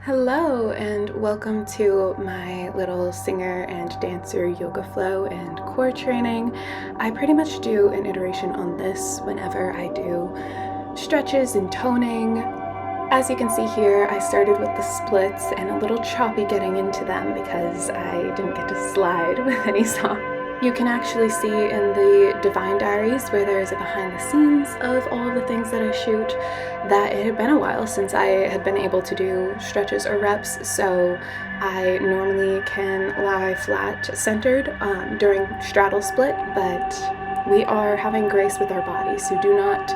Hello and welcome to my little singer and dancer yoga flow and core training. I pretty much do an iteration on this whenever I do stretches and toning. As you can see here, I started with the splits and a little choppy getting into them because I didn't get to slide with any song. You can actually see in the Divine Diaries, where there is a behind the scenes of all of the things that I shoot, that it had been a while since I had been able to do stretches or reps, so I normally can lie flat centered during straddle split, but we are having grace with our bodies, so do not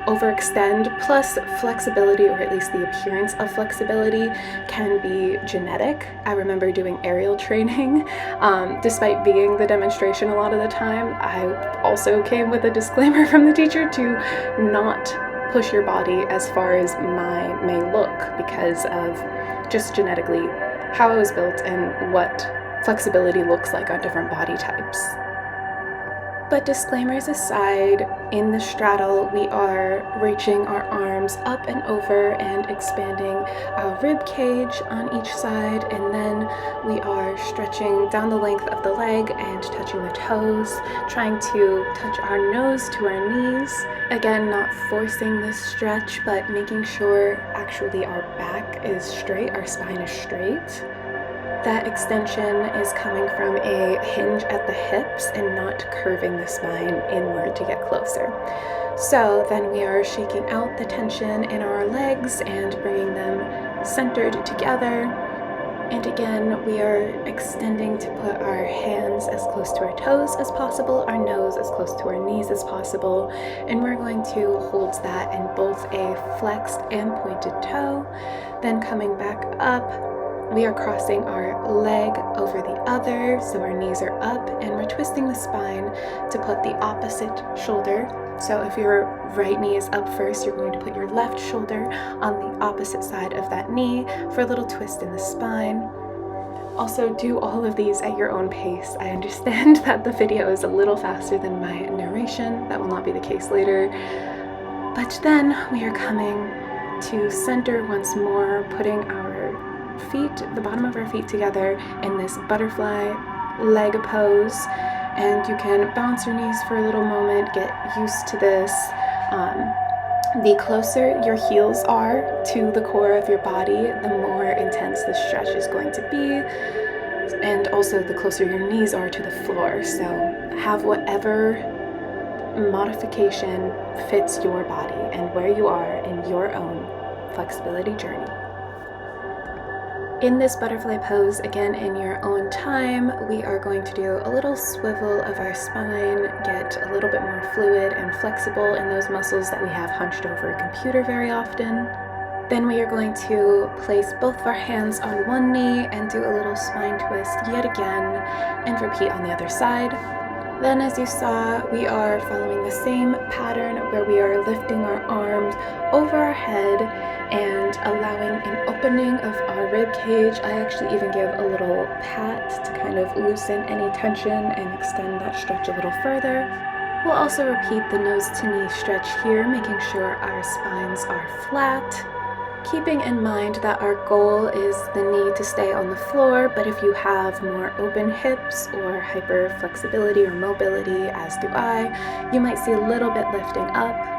overextend. Plus, flexibility, or at least the appearance of flexibility, can be genetic. I remember doing aerial training. Despite being the demonstration a lot of the time, I also came with a disclaimer from the teacher to not push your body as far as mine may look because of just genetically how I was built and what flexibility looks like on different body types. But disclaimers aside, in the straddle, we are reaching our arms up and over and expanding our rib cage on each side, and then we are stretching down the length of the leg and touching the toes, trying to touch our nose to our knees. Again, not forcing this stretch, but making sure actually our back is straight, our spine is straight. That extension is coming from a hinge at the hips and not curving the spine inward to get closer. So then we are shaking out the tension in our legs and bringing them centered together. And again, we are extending to put our hands as close to our toes as possible, our nose as close to our knees as possible, and we're going to hold that in both a flexed and pointed toe. Then coming back up, we are crossing our leg over the other, so our knees are up, and we're twisting the spine to put the opposite shoulder. So if your right knee is up first, you're going to put your left shoulder on the opposite side of that knee for a little twist in the spine. Also, do all of these at your own pace. I understand that the video is a little faster than my narration. That will not be the case later. But then we are coming to center once more, putting our feet, the bottom of our feet together in this butterfly leg pose, and you can bounce your knees for a little moment, get used to this. The closer your heels are to the core of your body, the more intense the stretch is going to be, and also the closer your knees are to the floor. So have whatever modification fits your body and where you are in your own flexibility journey. In this butterfly pose, again in your own time, we are going to do a little swivel of our spine, get a little bit more fluid and flexible in those muscles that we have hunched over a computer very often. Then we are going to place both of our hands on one knee and do a little spine twist yet again, and repeat on the other side. Then, as you saw, we are following the same pattern where we are lifting our arms over our head and allowing an opening of our rib cage. I actually even give a little pat to kind of loosen any tension and extend that stretch a little further. We'll also repeat the nose to knee stretch here, making sure our spines are flat. Keeping in mind that our goal is the knee to stay on the floor, but if you have more open hips or hyper flexibility or mobility, as do I, you might see a little bit lifting up.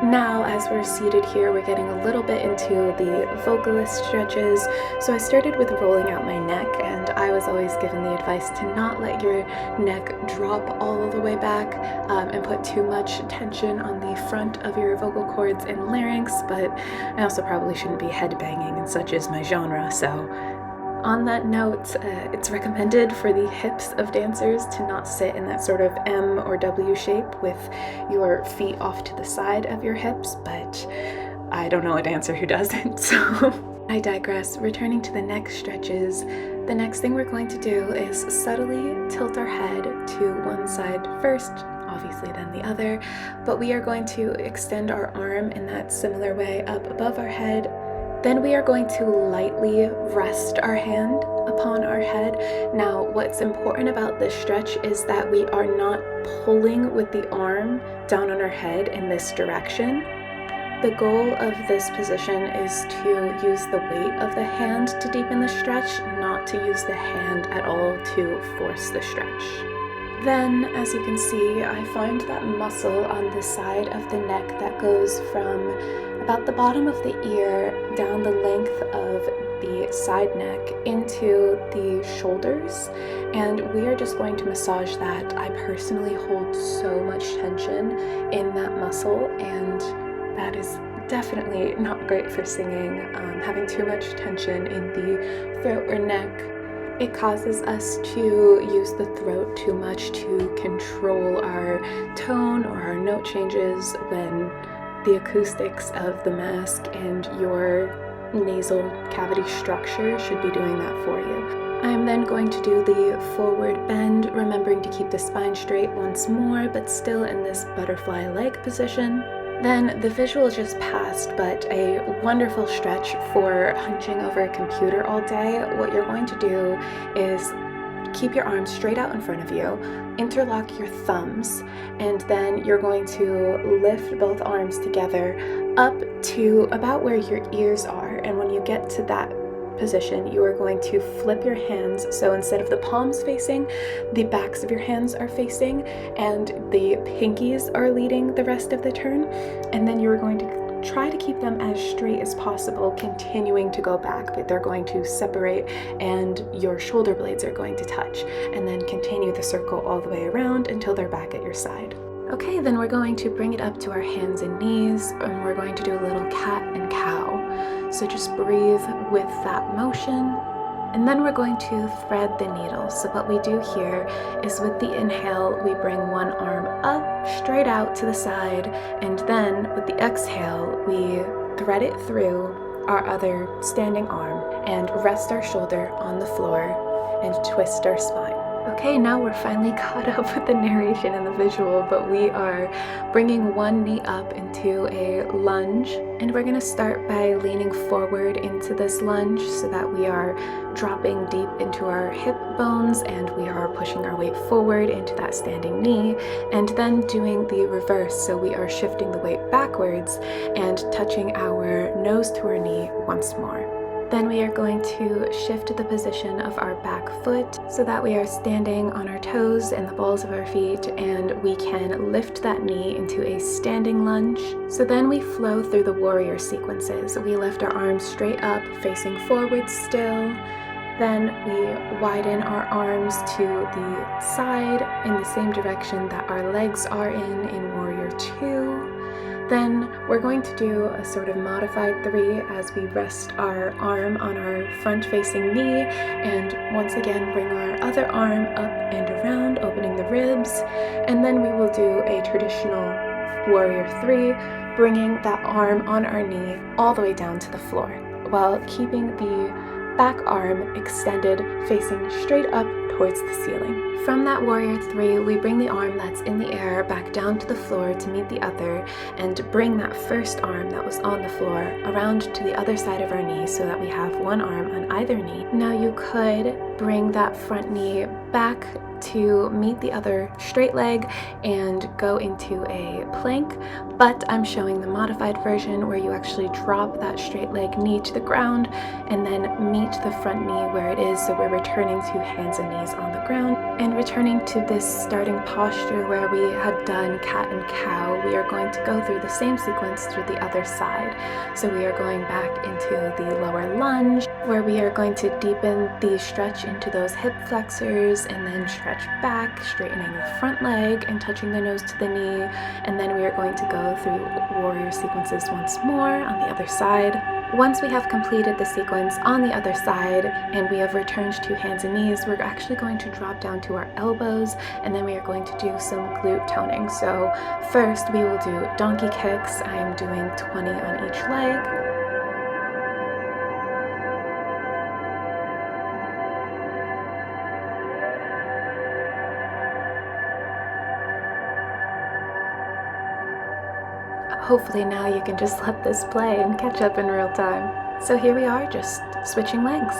Now, as we're seated here, we're getting a little bit into the vocalist stretches. So I started with rolling out my neck, and I was always given the advice to not let your neck drop all the way back and put too much tension on the front of your vocal cords and larynx, but I also probably shouldn't be headbanging, and such is my genre, so on that note, it's recommended for the hips of dancers to not sit in that sort of M or W shape with your feet off to the side of your hips, but I don't know a dancer who doesn't, so I digress. Returning to the neck stretches, the next thing we're going to do is subtly tilt our head to one side first, obviously then the other, but we are going to extend our arm in that similar way up above our head. Then we are going to lightly rest our hand upon our head. Now, what's important about this stretch is that we are not pulling with the arm down on our head in this direction, The goal of this position is to use the weight of the hand to deepen the stretch, not to use the hand at all to force the stretch. Then, as you can see, I find that muscle on the side of the neck that goes from about the bottom of the ear down the length of the side neck into the shoulders, and we are just going to massage that. I personally hold so much tension in that muscle, and that is definitely not great for singing. Having too much tension in the throat or neck, it causes us to use the throat too much to control our tone or our note changes, when the acoustics of the mask and your nasal cavity structure should be doing that for you. I'm then going to do the forward bend, remembering to keep the spine straight once more, but still in this butterfly leg position. Then the visual just passed, but a wonderful stretch for hunching over a computer all day. What you're going to do is keep your arms straight out in front of you, interlock your thumbs, and then you're going to lift both arms together up to about where your ears are. And when you get to that position, you are going to flip your hands, so instead of the palms facing, the backs of your hands are facing and the pinkies are leading the rest of the turn, and then you're going to try to keep them as straight as possible, continuing to go back, but they're going to separate and your shoulder blades are going to touch, and then continue the circle all the way around until they're back at your side. Okay, then we're going to bring it up to our hands and knees, and we're going to do a little cat and cow. So just breathe with that motion, and then we're going to thread the needle. So what we do here is, with the inhale, we bring one arm up, straight out to the side, and then with the exhale, we thread it through our other standing arm and rest our shoulder on the floor and twist our spine. Okay, now we're finally caught up with the narration and the visual, but we are bringing one knee up into a lunge, and we're going to start by leaning forward into this lunge so that we are dropping deep into our hip bones and we are pushing our weight forward into that standing knee, and then doing the reverse, so we are shifting the weight backwards and touching our nose to our knee once more. Then we are going to shift the position of our back foot so that we are standing on our toes and the balls of our feet, and we can lift that knee into a standing lunge. So then we flow through the warrior sequences. We lift our arms straight up, facing forward still. Then we widen our arms to the side in the same direction that our legs are in Warrior 2. Then we're going to do a sort of modified 3 as we rest our arm on our front-facing knee, and once again bring our other arm up and around, opening the ribs. And then we will do a traditional Warrior 3, bringing that arm on our knee all the way down to the floor, while keeping the back arm extended, facing straight up towards the ceiling. From that Warrior 3, we bring the arm that's in the air back down to the floor to meet the other, and bring that first arm that was on the floor around to the other side of our knee so that we have one arm on either knee. Now you could bring that front knee back to meet the other straight leg and go into a plank, but I'm showing the modified version where you actually drop that straight leg knee to the ground and then meet the front knee where it is, so we're returning to hands and knees on the ground. And returning to this starting posture where we had done cat and cow, we are going to go through the same sequence through the other side. So we are going back into the lower lunge, where we are going to deepen the stretch into those hip flexors, and then stretch back, straightening the front leg and touching the nose to the knee. And then we are going to go through warrior sequences once more on the other side. Once we have completed the sequence on the other side and we have returned to hands and knees, we're actually going to drop down to our elbows, and then we are going to do some glute toning. So first we will do donkey kicks. I am doing 20 on each leg. Hopefully now you can just let this play and catch up in real time. So here we are, just switching legs.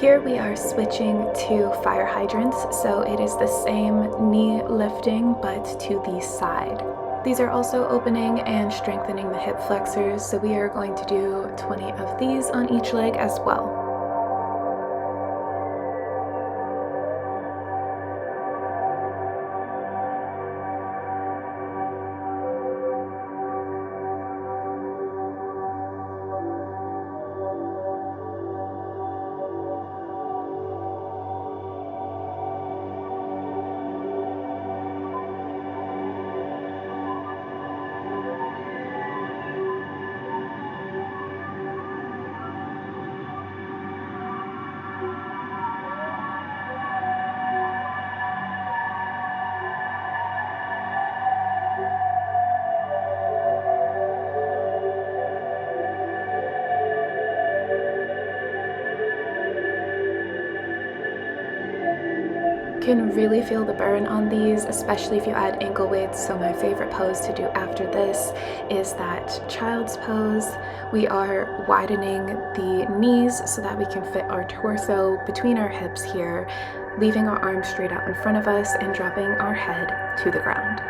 Here we are switching to fire hydrants, so it is the same knee lifting but to the side. These are also opening and strengthening the hip flexors, so we are going to do 20 of these on each leg as well. Can really feel the burn on these, especially if you add ankle weights. So my favorite pose to do after this is that child's pose. We are widening the knees so that we can fit our torso between our hips here, leaving our arms straight out in front of us and dropping our head to the ground.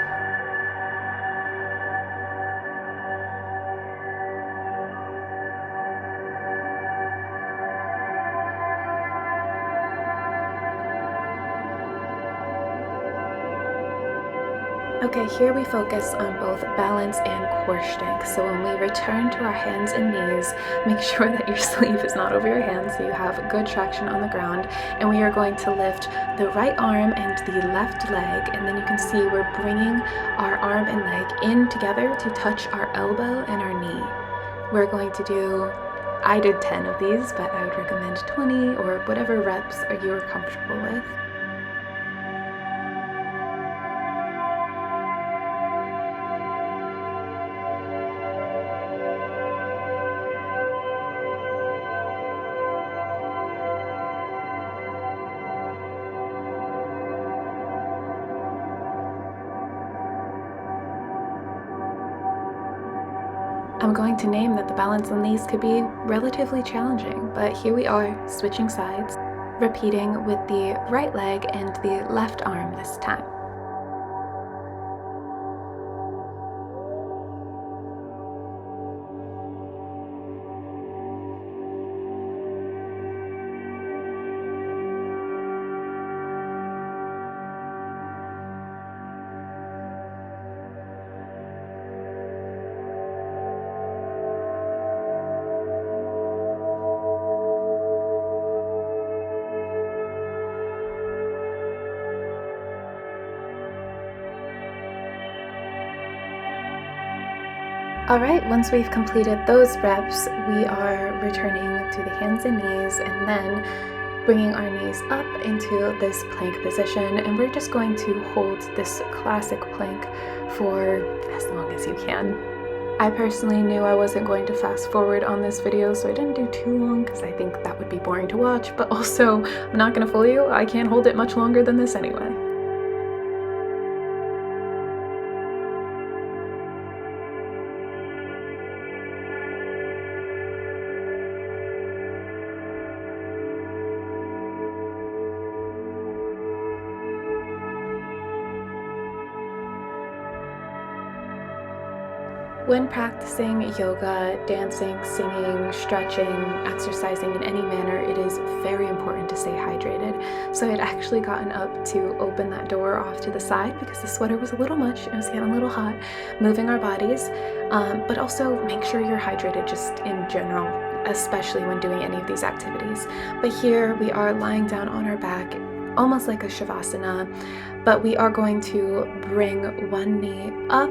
Okay, here we focus on both balance and core strength. So when we return to our hands and knees, make sure that your sleeve is not over your hands so you have good traction on the ground. And we are going to lift the right arm and the left leg, and then you can see we're bringing our arm and leg in together to touch our elbow and our knee. We're going to do, I did 10 of these, but I would recommend 20 or whatever reps you are comfortable with. I'm going to name that the balance on these could be relatively challenging, but here we are, switching sides, repeating with the right leg and the left arm this time. Alright, once we've completed those reps, we are returning to the hands and knees and then bringing our knees up into this plank position, and we're just going to hold this classic plank for as long as you can. I personally knew I wasn't going to fast forward on this video, so I didn't do too long because I think that would be boring to watch, but also, I'm not going to fool you, I can't hold it much longer than this anyway. When practicing yoga, dancing, singing, stretching, exercising in any manner, it is very important to stay hydrated. So I had actually gotten up to open that door off to the side because the sweater was a little much, it was getting a little hot, moving our bodies, but also make sure you're hydrated just in general, especially when doing any of these activities. But here we are lying down on our back, almost like a shavasana, but we are going to bring one knee up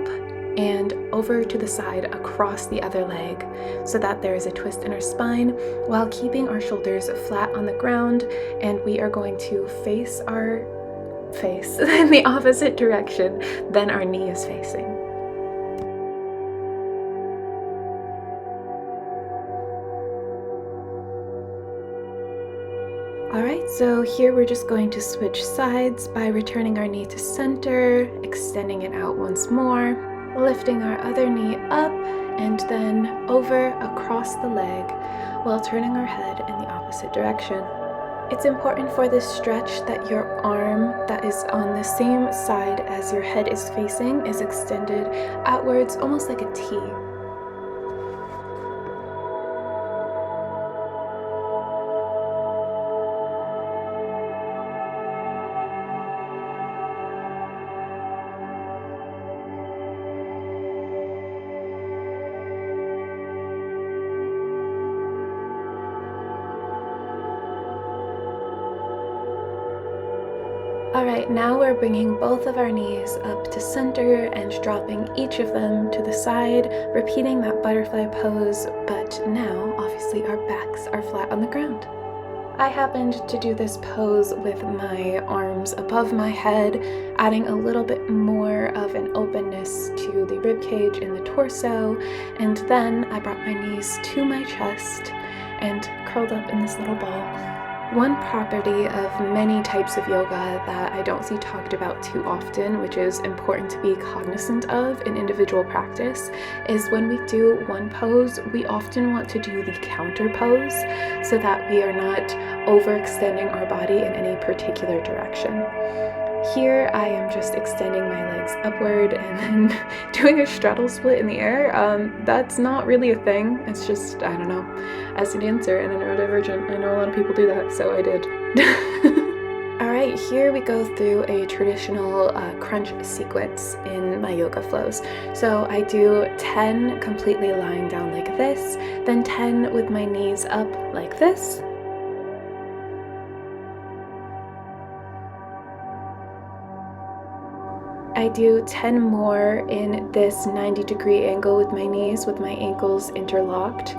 and over to the side across the other leg so that there is a twist in our spine while keeping our shoulders flat on the ground, and we are going to face in the opposite direction than our knee is facing. Alright, so here we're just going to switch sides by returning our knee to center, extending it out once more, lifting our other knee up and then over across the leg while turning our head in the opposite direction. It's important for this stretch that your arm that is on the same side as your head is facing is extended outwards, almost like a T. Alright, now we're bringing both of our knees up to center and dropping each of them to the side, repeating that butterfly pose, but now, obviously, our backs are flat on the ground. I happened to do this pose with my arms above my head, adding a little bit more of an openness to the rib cage and the torso, and then I brought my knees to my chest and curled up in this little ball. One property of many types of yoga that I don't see talked about too often, which is important to be cognizant of in individual practice, is when we do one pose, we often want to do the counter pose so that we are not overextending our body in any particular direction. Here I am just extending my legs upward and then doing a straddle split in the air. That's not really a thing. It's just, I don't know, as a dancer and a neurodivergent, I know a lot of people do that, so I did. Alright, here we go through a traditional crunch sequence in my yoga flows. So I do 10 completely lying down like this, then 10 with my knees up like this. I do 10 more in this 90-degree angle with my knees, with my ankles interlocked.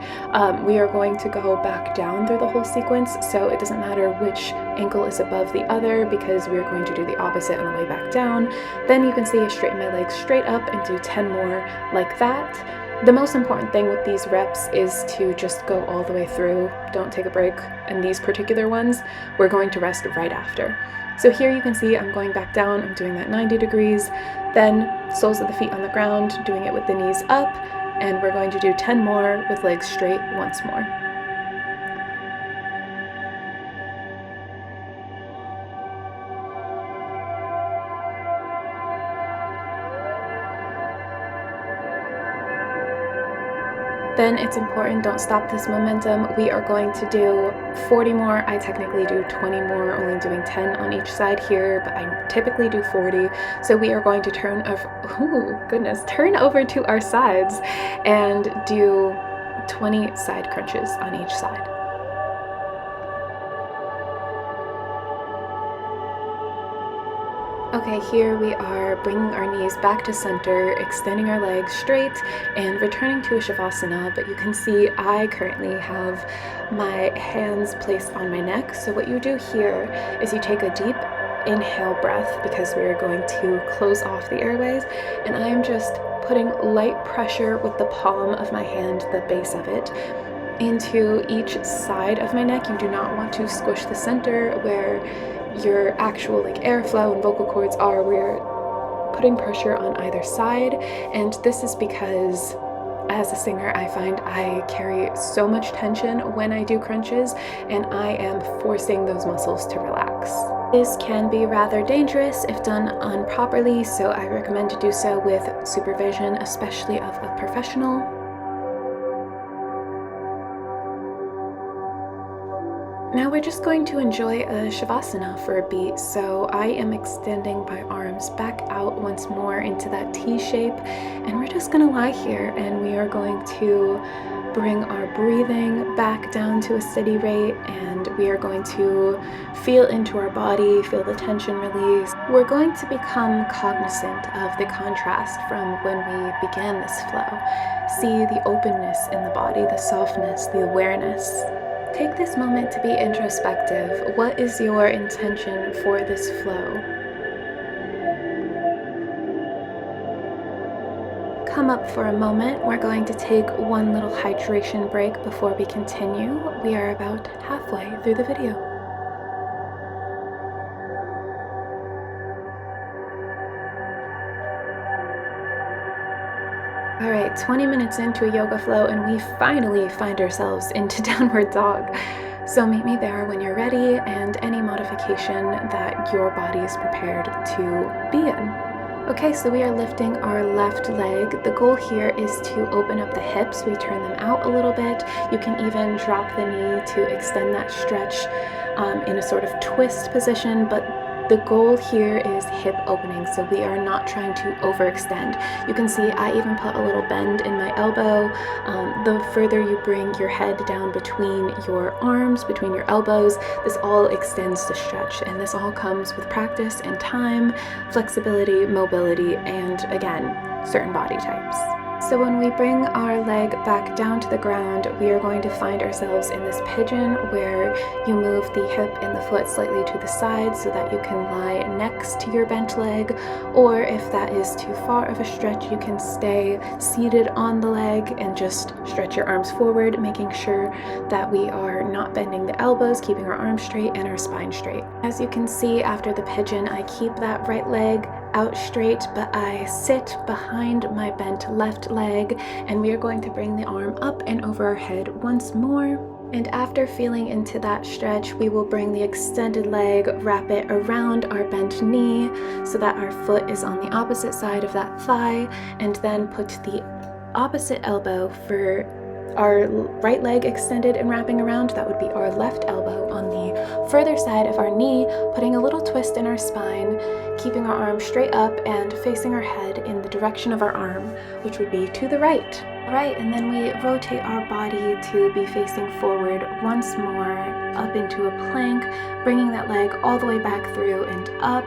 We are going to go back down through the whole sequence, so it doesn't matter which ankle is above the other because we are going to do the opposite on the way back down. Then you can see I straighten my legs straight up and do 10 more like that. The most important thing with these reps is to just go all the way through. Don't take a break. And these particular ones, we're going to rest right after. So here you can see I'm going back down, I'm doing that 90 degrees, then soles of the feet on the ground, doing it with the knees up, and we're going to do 10 more with legs straight once more. Then it's important, don't stop this momentum. We are going to do 40 more. I technically do 20 more, only doing 10 on each side here, but I typically do 40. So we are going to turn over to our sides and do 20 side crunches on each side. Okay, here we are bringing our knees back to center, extending our legs straight, and returning to a shavasana, but you can see I currently have my hands placed on my neck. So what you do here is you take a deep inhale breath because we are going to close off the airways, and I am just putting light pressure with the palm of my hand, the base of it, into each side of my neck. You do not want to squish the center where your actual airflow and vocal cords are. We're putting pressure on either side, and this is because as a singer I find I carry so much tension when I do crunches, and I am forcing those muscles to relax. This can be rather dangerous if done improperly, so I recommend to do so with supervision, especially of a professional. Now we're just going to enjoy a shavasana for a beat, so I am extending my arms back out once more into that T shape, and we're just going to lie here and we are going to bring our breathing back down to a steady rate, and we are going to feel into our body, feel the tension release. We're going to become cognizant of the contrast from when we began this flow. See the openness in the body, the softness, the awareness. Take this moment to be introspective. What is your intention for this flow? Come up for a moment. We're going to take one little hydration break before we continue. We are about halfway through the video. Alright, 20 minutes into a yoga flow and we finally find ourselves into downward dog. So meet me there when you're ready and any modification that your body is prepared to be in. Okay, so we are lifting our left leg. The goal here is to open up the hips. We turn them out a little bit. You can even drop the knee to extend that stretch in a sort of twist position, but the goal here is hip opening, so we are not trying to overextend. You can see I even put a little bend in my elbow. The further you bring your head down between your arms, between your elbows, this all extends the stretch, and this all comes with practice and time, flexibility, mobility, and again, certain body types. So when we bring our leg back down to the ground, we are going to find ourselves in this pigeon where you move the hip and the foot slightly to the side so that you can lie next to your bent leg, or if that is too far of a stretch, you can stay seated on the leg and just stretch your arms forward, making sure that we are not bending the elbows, keeping our arms straight and our spine straight. As you can see, after the pigeon, I keep that right leg out straight, but I sit behind my bent left leg, and we are going to bring the arm up and over our head once more. And after feeling into that stretch, we will bring the extended leg, wrap it around our bent knee so that our foot is on the opposite side of that thigh, and then put the opposite elbow for our right leg extended and wrapping around. That would be our left elbow on the further side of our knee, putting a little twist in our spine, keeping our arm straight up and facing our head in the direction of our arm, which would be to the right. Right, and then we rotate our body to be facing forward once more, up into a plank, bringing that leg all the way back through and up,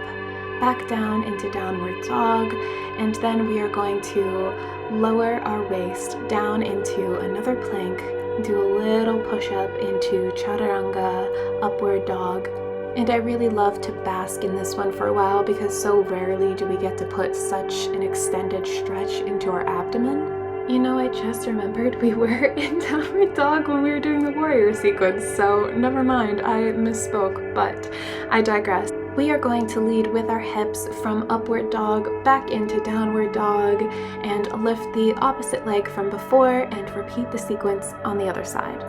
back down into downward dog, and then we are going to lower our waist down into another plank, do a little push-up into chaturanga, upward dog. And I really love to bask in this one for a while because so rarely do we get to put such an extended stretch into our abdomen. You know, I just remembered we were in downward dog when we were doing the warrior sequence, so never mind, I misspoke, but I digress. We are going to lead with our hips from upward dog back into downward dog and lift the opposite leg from before and repeat the sequence on the other side.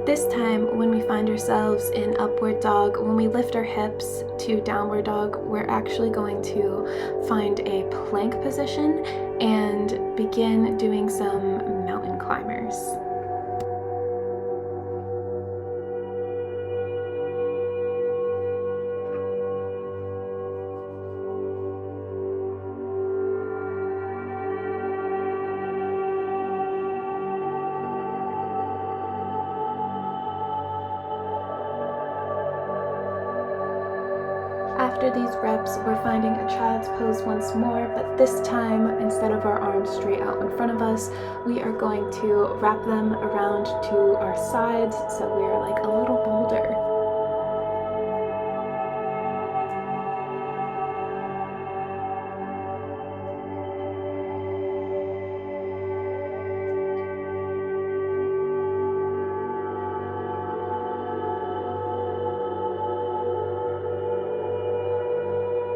This time, when we find ourselves in upward dog, when we lift our hips to downward dog, we're actually going to find a plank position and begin doing some mountain climbers. After these reps, we're finding a child's pose once more, but this time, instead of our arms straight out in front of us, we are going to wrap them around to our sides, so we're like a little boulder.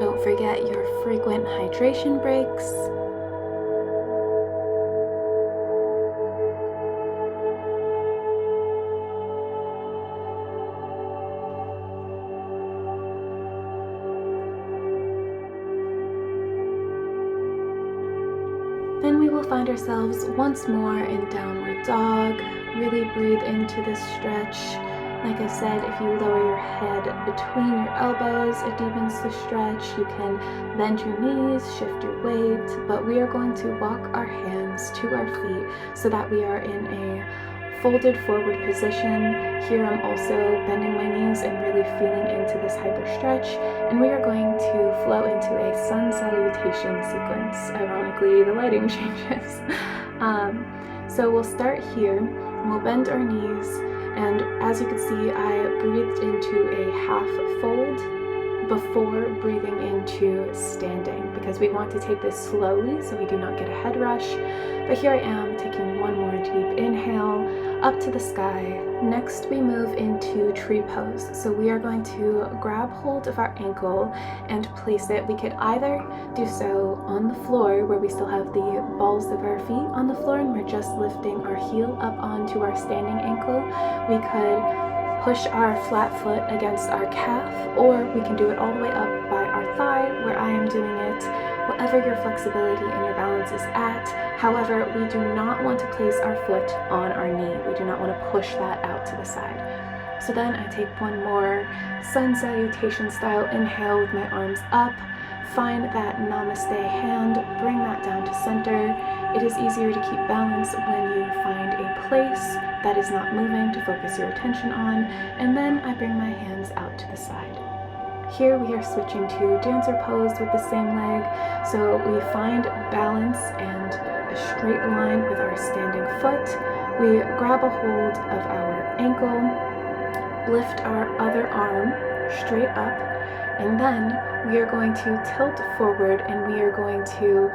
Don't forget your frequent hydration breaks. Then we will find ourselves once more in downward dog. Really breathe into this stretch. Like I said, if you lower your head between your elbows, it deepens the stretch. You can bend your knees, shift your weight, but we are going to walk our hands to our feet so that we are in a folded forward position. Here I'm also bending my knees and really feeling into this hyper stretch, and we are going to flow into a sun salutation sequence. Ironically, the lighting changes. So we'll start here. We'll bend our knees, and as you can see, I breathed into a half fold before breathing into standing, because we want to take this slowly so we do not get a head rush. But here I am taking one more deep inhale up to the sky. Next we move into tree pose. So we are going to grab hold of our ankle and place it. We could either do so on the floor where we still have the balls of our feet on the floor and we're just lifting our heel up onto our standing ankle. We could push our flat foot against our calf, or we can do it all the way up by our thigh, where I am doing it, whatever your flexibility and your balance is at. However, we do not want to place our foot on our knee. We do not want to push that out to the side. So then I take one more sun salutation style inhale with my arms up. Find that namaste hand, bring that down to center. It is easier to keep balance when you find a place that is not moving to focus your attention on, and then I bring my hands out to the side. Here we are switching to dancer pose with the same leg, so we find balance and a straight line with our standing foot. We grab a hold of our ankle, lift our other arm straight up, and then we are going to tilt forward and we are going to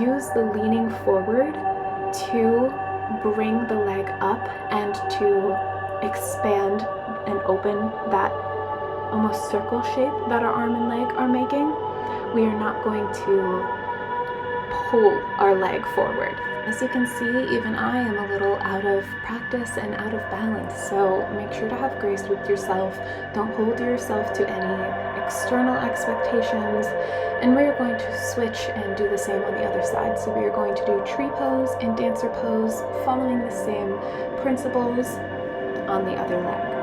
use the leaning forward to bring the leg up and to expand and open that almost circle shape that our arm and leg are making. We are not going to pull our leg forward. As you can see, even I am a little out of practice and out of balance, so make sure to have grace with yourself. Don't hold yourself to any external expectations, and we're going to switch and do the same on the other side. So we are going to do tree pose and dancer pose, following the same principles on the other leg.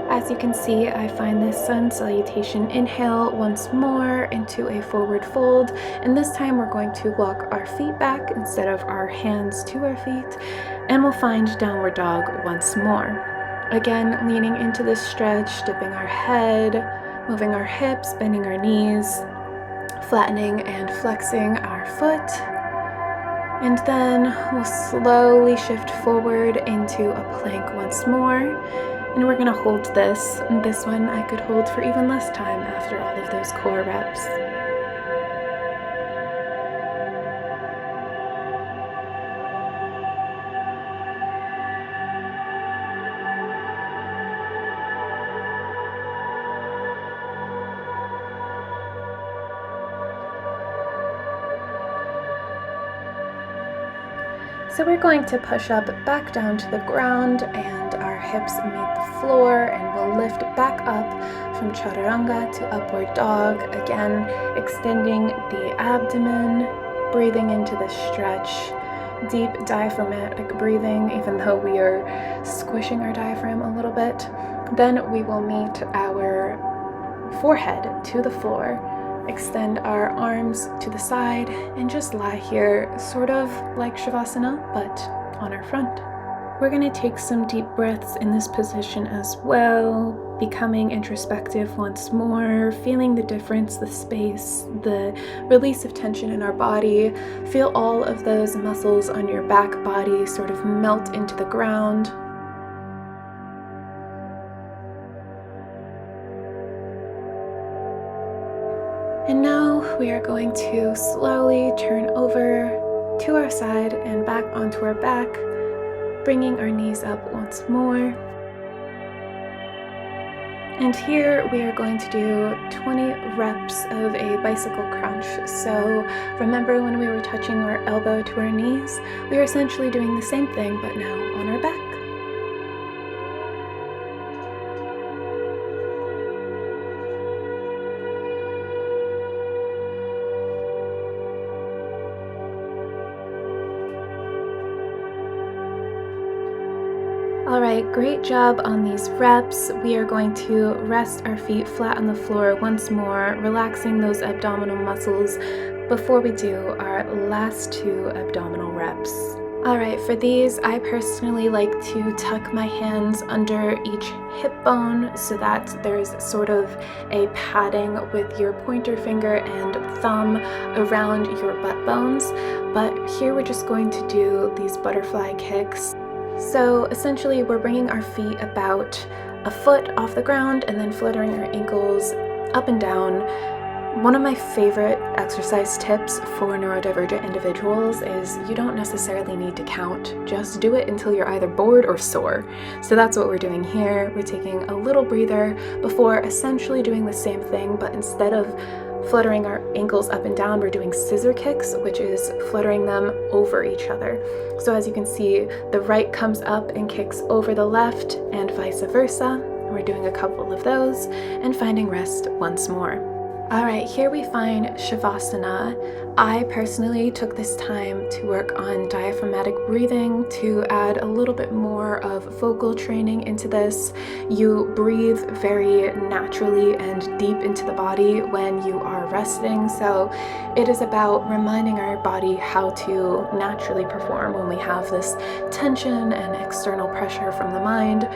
As you can see, I find this sun salutation inhale once more into a forward fold, and this time we're going to walk our feet back instead of our hands to our feet, and we'll find downward dog once more. Again, leaning into this stretch, dipping our head, moving our hips, bending our knees, flattening and flexing our foot. And then we'll slowly shift forward into a plank once more. And we're going to hold this. And this one I could hold for even less time after all of those core reps. So we're going to push up back down to the ground, and our hips meet the floor, and we'll lift back up from chaturanga to upward dog. Again, extending the abdomen, breathing into the stretch, deep diaphragmatic breathing, even though we are squishing our diaphragm a little bit. Then we will meet our forehead to the floor. Extend our arms to the side and just lie here, sort of like Shavasana, but on our front. We're going to take some deep breaths in this position as well, becoming introspective once more, feeling the difference, the space, the release of tension in our body. Feel all of those muscles on your back body sort of melt into the ground. And now we are going to slowly turn over to our side and back onto our back, bringing our knees up once more. And here we are going to do 20 reps of a bicycle crunch. So remember when we were touching our elbow to our knees? We are essentially doing the same thing, but now on our back. Alright, great job on these reps. We are going to rest our feet flat on the floor once more, relaxing those abdominal muscles before we do our last 2 abdominal reps. Alright, for these, I personally like to tuck my hands under each hip bone so that there's sort of a padding with your pointer finger and thumb around your butt bones. But here we're just going to do these butterfly kicks. So essentially we're bringing our feet about a foot off the ground and then fluttering our ankles up and down. One of my favorite exercise tips for neurodivergent individuals is you don't necessarily need to count, just do it until you're either bored or sore. So that's what we're doing here. We're taking a little breather before essentially doing the same thing, but instead of fluttering our ankles up and down, we're doing scissor kicks, which is fluttering them over each other. So as you can see, the right comes up and kicks over the left and vice versa. We're doing a couple of those and finding rest once more. Alright, here we find Shavasana. I personally took this time to work on diaphragmatic breathing to add a little bit more of vocal training into this. You breathe very naturally and deep into the body when you are resting, so it is about reminding our body how to naturally perform when we have this tension and external pressure from the mind.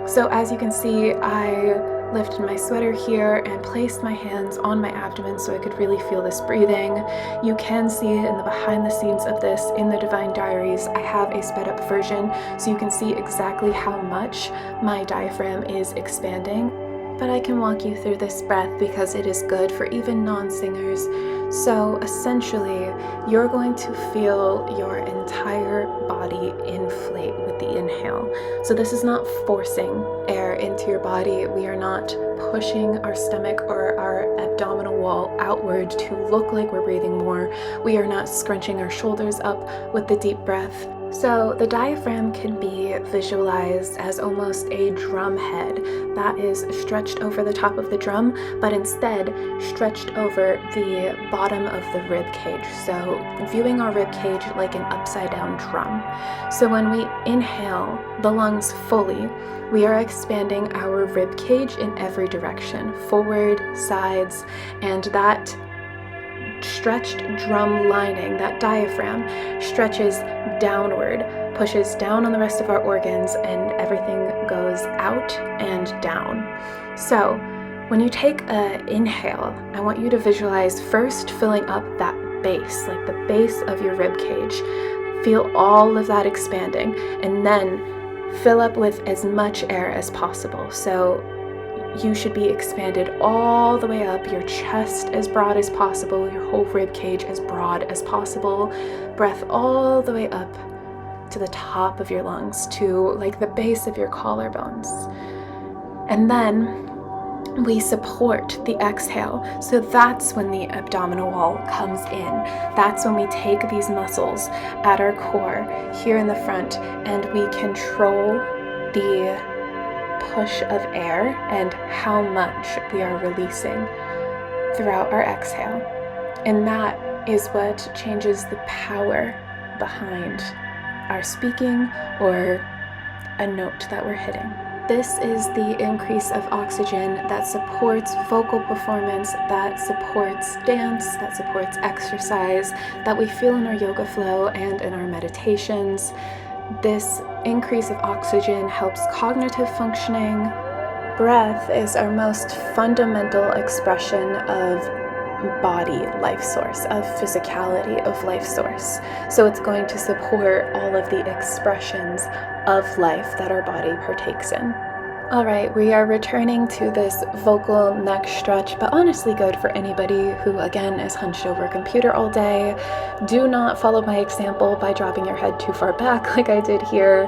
So as you can see, I lifted my sweater here and placed my hands on my abdomen so I could really feel this breathing. You can see in the behind the scenes of this in the Divine Diaries, I have a sped up version so you can see exactly how much my diaphragm is expanding. But I can walk you through this breath because it is good for even non-singers. So essentially, you're going to feel your entire body inflate with the inhale. So this is not forcing air into your body. We are not pushing our stomach or our abdominal wall outward to look like we're breathing more. We are not scrunching our shoulders up with the deep breath. So the diaphragm can be visualized as almost a drum head that is stretched over the top of the drum, but instead stretched over the bottom of the rib cage. So viewing our rib cage like an upside down drum. So when we inhale the lungs fully, we are expanding our rib cage in every direction, forward, sides, and that stretched drum lining, that diaphragm, stretches downward, pushes down on the rest of our organs, and everything goes out and down. So when you take an inhale, I want you to visualize first filling up that base, like the base of your rib cage. Feel all of that expanding, and then fill up with as much air as possible. So you should be expanded all the way up, your chest as broad as possible, your whole rib cage as broad as possible. Breath all the way up to the top of your lungs, to like the base of your collarbones. And then we support the exhale. So that's when the abdominal wall comes in. That's when we take these muscles at our core here in the front and we control the push of air and how much we are releasing throughout our exhale. And that is what changes the power behind our speaking or a note that we're hitting. This is the increase of oxygen that supports vocal performance, that supports dance, that supports exercise, that we feel in our yoga flow and in our meditations. This increase of oxygen helps cognitive functioning. Breath is our most fundamental expression of body life source, of physicality of life source. So it's going to support all of the expressions of life that our body partakes in. All right, we are returning to this vocal neck stretch, but honestly good for anybody who, again, is hunched over a computer all day. Do not follow my example by dropping your head too far back like I did here,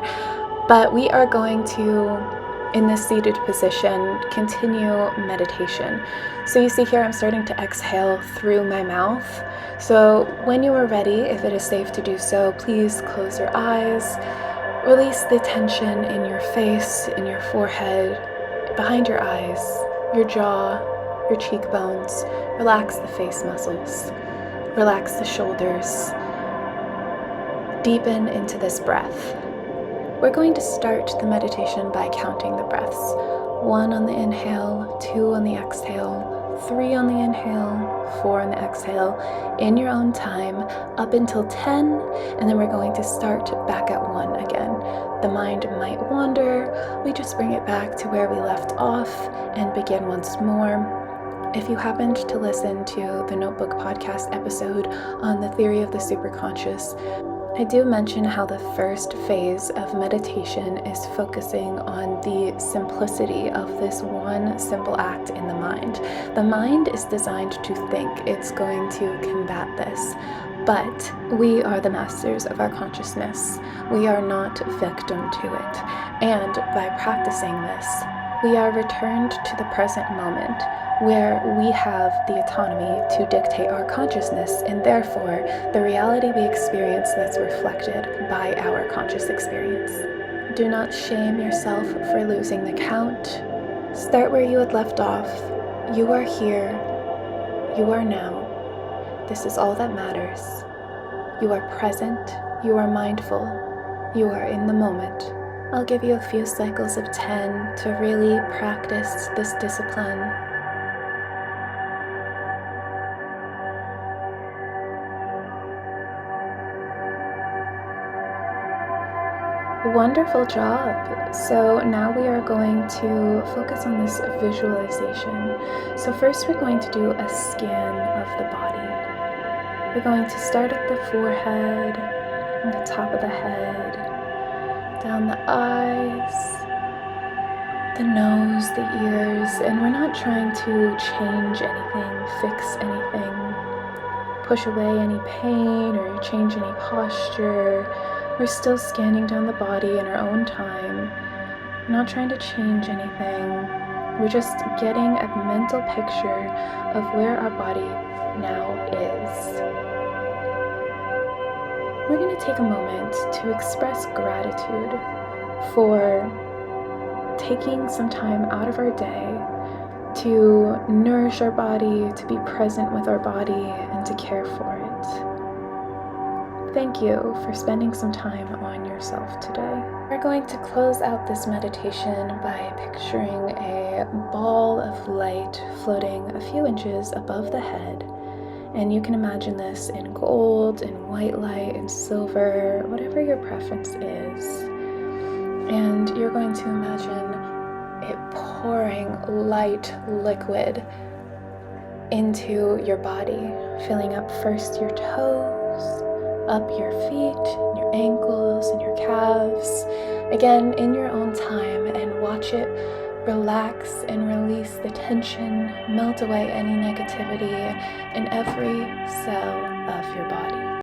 but we are going to, in this seated position, continue meditation. So you see here, I'm starting to exhale through my mouth. So when you are ready, if it is safe to do so, please close your eyes. Release the tension in your face, in your forehead, behind your eyes, your jaw, your cheekbones. Relax the face muscles. Relax the shoulders. Deepen into this breath. We're going to start the meditation by counting the breaths. 1 on the inhale, 2 on the exhale, 3 on the inhale, 4 on the exhale, in your own time, up until 10, and then we're going to start back at 1 again. The mind might wander, we just bring it back to where we left off and begin once more. If you happened to listen to the Notebook podcast episode on the theory of the superconscious, I do mention how the first phase of meditation is focusing on the simplicity of this one simple act in the mind. The mind is designed to think it's going to combat this, but we are the masters of our consciousness. We are not victim to it. And by practicing this, we are returned to the present moment, where we have the autonomy to dictate our consciousness, and therefore the reality we experience that's reflected by our conscious experience. Do not shame yourself for losing the count. Start where you had left off. You are here. You are now. This is all that matters. You are present. You are mindful. You are in the moment. I'll give you a few cycles of 10 to really practice this discipline. Wonderful job. So now we are going to focus on this visualization. So first we're going to do a scan of the body. We're going to start at the forehead, on the top of the head, down the eyes, the nose, the ears, and we're not trying to change anything, fix anything, push away any pain or change any posture. We're still scanning down the body in our own time. We're not trying to change anything. We're just getting a mental picture of where our body now is. We're going to take a moment to express gratitude for taking some time out of our day to nourish our body, to be present with our body, and to care for it. Thank you for spending some time on yourself today. We're going to close out this meditation by picturing a ball of light floating a few inches above the head. And you can imagine this in gold, in white light, in silver, whatever your preference is. And you're going to imagine it pouring light liquid into your body, filling up first your toes, up your feet, your ankles, and your calves. Again, in your own time, and watch it relax and release the tension, melt away any negativity in every cell of your body.